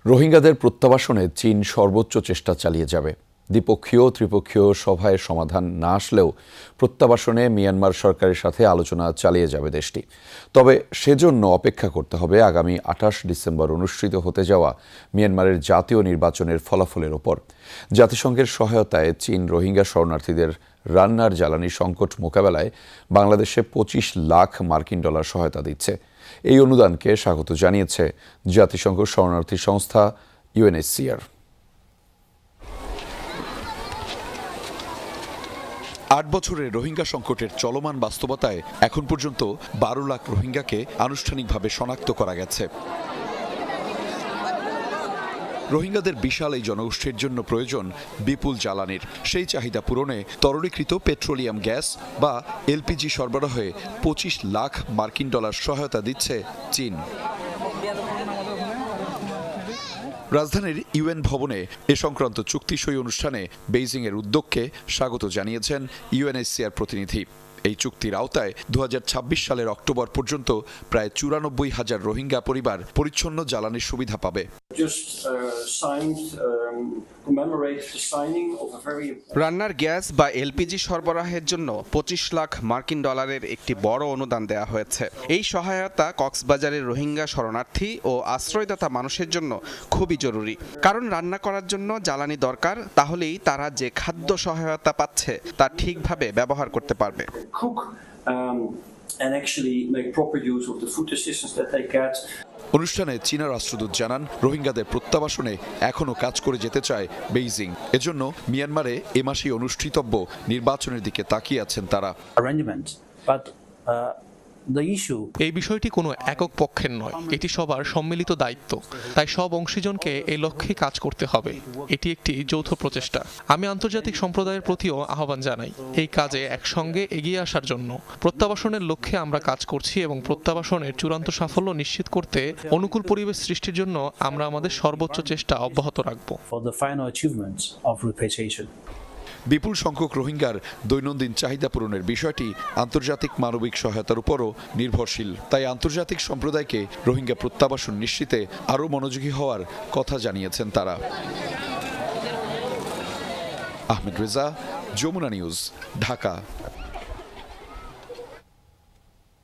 রোহিঙ্গাদের প্রত্যাবাসনে চীন সর্বোচ্চ চেষ্টা চালিয়ে যাবে। দ্বিপক্ষীয় ত্রিপক্ষীয় সভায় সমাধান না আসলেও প্রত্যাবাসনে মিয়ানমার সরকারের সাথে আলোচনা চালিয়ে যাবে দেশটি। তবে সেজন্য অপেক্ষা করতে হবে আগামী ২৮ ডিসেম্বর অনুষ্ঠিত হতে যাওয়া মিয়ানমারের জাতীয় নির্বাচনের ফলাফলের ওপর। জাতিসংঘের সহায়তায় চীন রোহিঙ্গা শরণার্থীদের রান্নার জ্বালানি সংকট মোকাবেলায় বাংলাদেশে ২৫ লাখ মার্কিন ডলার সহায়তা দিচ্ছে। এই অনুদানকে স্বাগত জানিয়েছে জাতিসংঘ শরণার্থী সংস্থা UNHCR। ৮ বছরের রোহিঙ্গা সংকটের চলমান বাস্তবতায় এখন পর্যন্ত ১২ লাখ রোহিঙ্গাকে আনুষ্ঠানিকভাবে শনাক্ত করা গেছে। রোহিঙ্গাদের বিশাল এই জনগোষ্ঠীর জন্য প্রয়োজন বিপুল জ্বালানির। সেই চাহিদা পূরণে তরলীকৃত পেট্রোলিয়াম গ্যাস বা LPG সরবরাহে ২৫ লাখ মার্কিন ডলার সহায়তা দিচ্ছে চীন। রাজধানীর UN ভবনে এ সংক্রান্ত চুক্তি সই অনুষ্ঠানে বেইজিংয়ের উদ্যোগকে স্বাগত জানিয়েছেন UNHCR প্রতিনিধি। এই চুক্তির আওতায় ২০২৬ সালের অক্টোবর পর্যন্ত প্রায় ৯৪,০০০ রোহিঙ্গা পরিবার পরিচ্ছন্ন জ্বালানির সুবিধা পাবে। রান্নার গ্যাস বা LPG সরবরাহের জন্য ২৫ লাখ মার্কিন ডলারের একটি বড় অনুদান দেওয়া হয়েছে। এই সহায়তা কক্সবাজারের রোহিঙ্গা শরণার্থী ও আশ্রয়দাতা মানুষের জন্য খুবই জরুরি। কারণ রান্না করার জন্য জ্বালানি দরকার, তাহলেই তারা যে খাদ্য সহায়তা পাচ্ছে তা ঠিকভাবে ব্যবহার করতে পারবে। অনুষ্ঠানে চীনা রাষ্ট্রদূত জানান, রোহিঙ্গাদের প্রত্যাবাসনে এখনও কাজ করে যেতে চায় বেইজিং। এজন্য মিয়ানমারে এ মাসেই অনুষ্ঠিতব্য নির্বাচনের দিকে তাকিয়ে আছেন তারা। এই বিষয়টি কোনো একক পক্ষের নয়, এটি সবার সম্মিলিত দায়িত্ব। তাই সব অংশীজনকে এই লক্ষ্যে কাজ করতে হবে। এটি একটি যৌথ প্রচেষ্টা। আমি আন্তর্জাতিক সম্প্রদায়ের প্রতিও আহ্বান জানাই এই কাজে একসঙ্গে এগিয়ে আসার জন্য। প্রত্যাবাসনের লক্ষ্যে আমরা কাজ করছি এবং প্রত্যাবাসনের চূড়ান্ত সাফল্য নিশ্চিত করতে অনুকূল পরিবেশ সৃষ্টির জন্য আমরা আমাদের সর্বোচ্চ চেষ্টা অব্যাহত রাখব। বিপুল সংখ্যক রোহিঙ্গার দৈনন্দিন চাহিদা পূরণের বিষয়টি আন্তর্জাতিক মানবিক সহায়তার উপরও নির্ভরশীল। তাই আন্তর্জাতিক সম্প্রদায়কে রোহিঙ্গা প্রত্যাবাসন নিশ্চিতে আরও মনোযোগী হওয়ার কথা জানিয়েছেন তারা। আহমেদ রেজা, যমুনা নিউজ, ঢাকা।